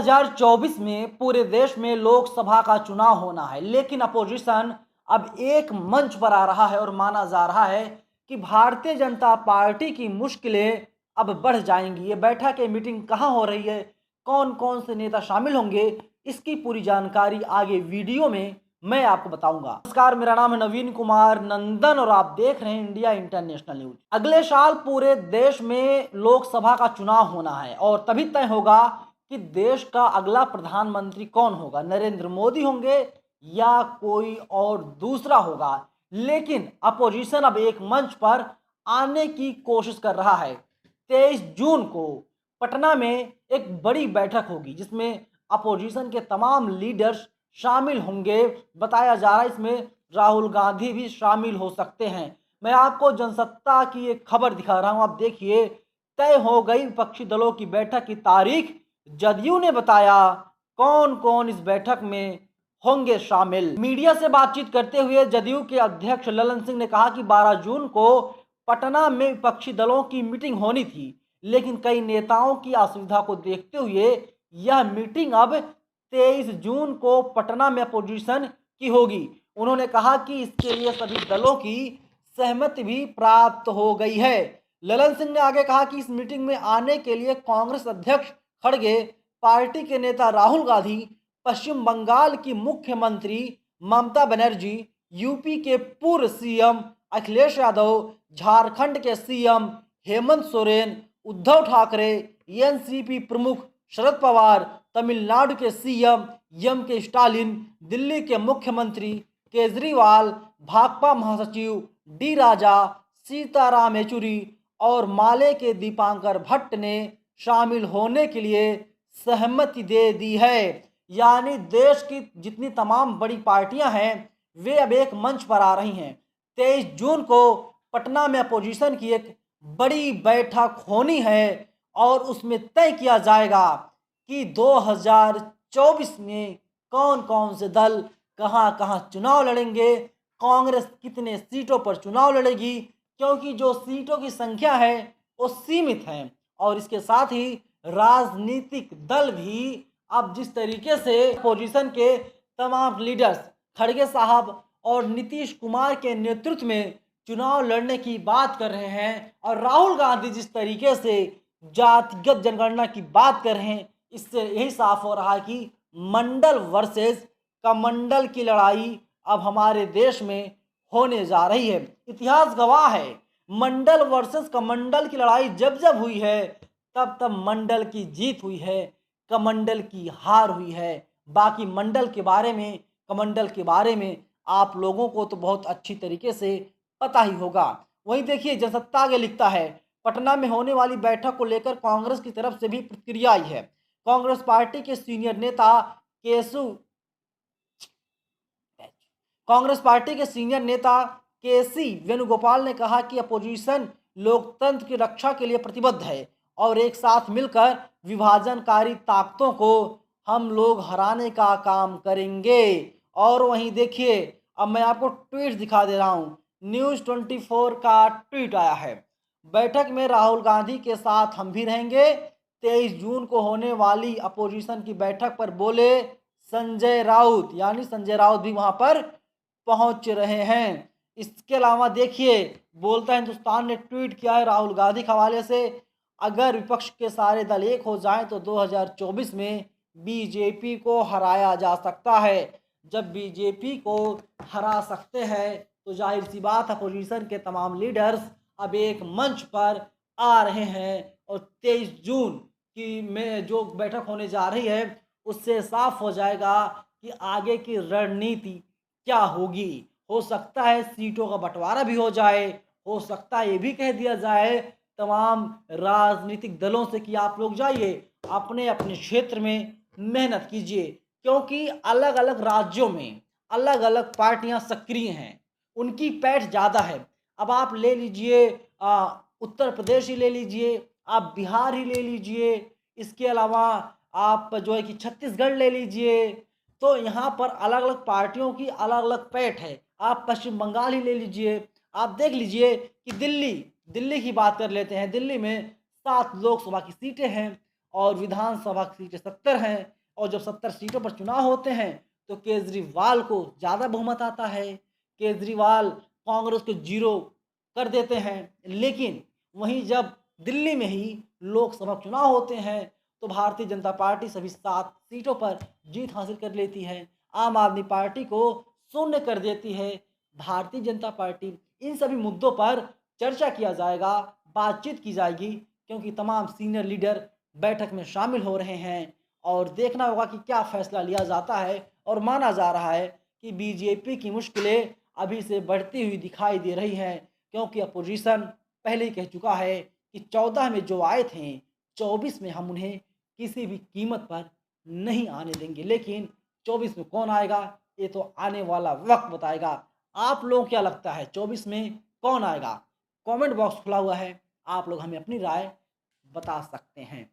2024 में पूरे देश में लोकसभा का चुनाव होना है, लेकिन अपोजिशन अब एक मंच पर आ रहा है और माना जा रहा है कि भारतीय जनता पार्टी की मुश्किलें अब बढ़ जाएंगी। ये बैठक की मीटिंग कहाँ हो रही है, कौन कौन से नेता शामिल होंगे, इसकी पूरी जानकारी आगे वीडियो में मैं आपको बताऊंगा। नमस्कार, मेरा नाम है नवीन कुमार नंदन और आप देख रहे हैं इंडिया इंटरनेशनल न्यूज। अगले साल पूरे देश में लोकसभा का चुनाव होना है और तभी तय होगा कि देश का अगला प्रधानमंत्री कौन होगा, नरेंद्र मोदी होंगे या कोई और दूसरा होगा। लेकिन अपोजिशन अब एक मंच पर आने की कोशिश कर रहा है। 23 जून को पटना में एक बड़ी बैठक होगी जिसमें अपोजिशन के तमाम लीडर्स शामिल होंगे। बताया जा रहा है इसमें राहुल गांधी भी शामिल हो सकते हैं। मैं आपको जनसत्ता की एक खबर दिखा रहा हूं, आप देखिए। तय हो गई विपक्षी दलों की बैठक की तारीख। जदयू ने बताया कौन कौन इस बैठक में होंगे शामिल। मीडिया से बातचीत करते हुए जदयू के अध्यक्ष ललन सिंह ने कहा कि 12 जून को पटना में विपक्षी दलों की मीटिंग होनी थी, लेकिन कई नेताओं की असुविधा को देखते हुए यह मीटिंग अब 23 जून को पटना में अपोजिशन की होगी। उन्होंने कहा कि इसके लिए सभी दलों की सहमति भी प्राप्त हो गई है। ललन सिंह ने आगे कहा कि इस मीटिंग में आने के लिए कांग्रेस अध्यक्ष खड़गे, पार्टी के नेता राहुल गांधी, पश्चिम बंगाल की मुख्यमंत्री ममता बनर्जी, यूपी के पूर्व सीएम अखिलेश यादव, झारखंड के सीएम हेमंत सोरेन, उद्धव ठाकरे, एनसीपी प्रमुख शरद पवार, तमिलनाडु के सीएम एम के स्टालिन, दिल्ली के मुख्यमंत्री केजरीवाल, भाकपा महासचिव डी राजा, सीताराम येचुरी और माले के दीपांकर भट्ट ने शामिल होने के लिए सहमति दे दी है। यानी देश की जितनी तमाम बड़ी पार्टियां हैं वे अब एक मंच पर आ रही हैं। 23 जून को पटना में अपोजिशन की एक बड़ी बैठक होनी है और उसमें तय किया जाएगा कि 2024 में कौन कौन से दल कहां कहां चुनाव लड़ेंगे, कांग्रेस कितने सीटों पर चुनाव लड़ेगी, क्योंकि जो सीटों की संख्या है वो सीमित है। और इसके साथ ही राजनीतिक दल भी अब जिस तरीके से पोजीशन के तमाम लीडर्स खड़गे साहब और नीतीश कुमार के नेतृत्व में चुनाव लड़ने की बात कर रहे हैं और राहुल गांधी जिस तरीके से जातिगत जनगणना की बात कर रहे हैं, इससे यही साफ हो रहा है कि मंडल वर्सेस कमंडल की लड़ाई अब हमारे देश में होने जा रही है। इतिहास गवाह है, मंडल वर्सेस कमंडल की लड़ाई जब जब हुई है तब तब मंडल की जीत हुई है, कमंडल की हार हुई है। बाकी मंडल के बारे में, कमंडल के बारे में आप लोगों को तो बहुत अच्छी तरीके से पता ही होगा। वहीं देखिए जनसत्ता आगे लिखता है, पटना में होने वाली बैठक को लेकर कांग्रेस की तरफ से भी प्रतिक्रिया आई है। कांग्रेस पार्टी के सीनियर नेता कांग्रेस पार्टी के सीनियर नेता केसी वेणुगोपाल ने कहा कि अपोजिशन लोकतंत्र की रक्षा के लिए प्रतिबद्ध है और एक साथ मिलकर विभाजनकारी ताकतों को हम लोग हराने का काम करेंगे। और वहीं देखिए, अब मैं आपको ट्वीट दिखा दे रहा हूँ। न्यूज़ 24 का ट्वीट आया है, बैठक में राहुल गांधी के साथ हम भी रहेंगे। 23 जून को होने वाली अपोजिशन की बैठक पर बोले संजय राउत, यानी संजय राउत भी वहां पर पहुंच रहे हैं। इसके अलावा देखिए, बोलता हिंदुस्तान ने ट्वीट किया है राहुल गांधी के हवाले से, अगर विपक्ष के सारे दल एक हो जाएं तो 2024 में बीजेपी को हराया जा सकता है। जब बीजेपी को हरा सकते हैं तो जाहिर सी बात अपोजिशन के तमाम लीडर्स अब एक मंच पर आ रहे हैं और 23 जून की में जो बैठक होने जा रही है उससे साफ हो जाएगा कि आगे की रणनीति क्या होगी। हो सकता है सीटों का बंटवारा भी हो जाए, हो सकता है ये भी कह दिया जाए तमाम राजनीतिक दलों से कि आप लोग जाइए अपने अपने क्षेत्र में मेहनत कीजिए, क्योंकि अलग अलग राज्यों में अलग अलग पार्टियां सक्रिय हैं, उनकी पैठ ज़्यादा है। अब आप ले लीजिए उत्तर प्रदेश ही ले लीजिए, आप बिहार ही ले लीजिए, इसके अलावा आप जो है कि छत्तीसगढ़ ले लीजिए, तो यहाँ पर अलग अलग पार्टियों की अलग अलग पैठ है। आप पश्चिम बंगाल ही ले लीजिए, आप देख लीजिए कि दिल्ली की बात कर लेते हैं। दिल्ली में 7 लोकसभा की सीटें हैं और विधानसभा की सीटें 70 हैं और जब 70 सीटों पर चुनाव होते हैं तो केजरीवाल को ज़्यादा बहुमत आता है। केजरीवाल कांग्रेस को 0 कर देते हैं। लेकिन वहीं जब दिल्ली में ही लोकसभा चुनाव होते हैं तो भारतीय जनता पार्टी सभी 7 सीटों पर जीत हासिल कर लेती है। आम आदमी पार्टी को शून्य कर देती है भारतीय जनता पार्टी। इन सभी मुद्दों पर चर्चा किया जाएगा, बातचीत की जाएगी, क्योंकि तमाम सीनियर लीडर बैठक में शामिल हो रहे हैं और देखना होगा कि क्या फैसला लिया जाता है। और माना जा रहा है कि बीजेपी की मुश्किलें अभी से बढ़ती हुई दिखाई दे रही हैं, क्योंकि अपोजिशन पहले ही कह चुका है कि 14 में जो आए थे 24 में हम उन्हें किसी भी कीमत पर नहीं आने देंगे। लेकिन 24 में कौन आएगा ये तो आने वाला वक्त बताएगा। आप लोगों को क्या लगता है 24 में कौन आएगा? कमेंट बॉक्स खुला हुआ है, आप लोग हमें अपनी राय बता सकते हैं।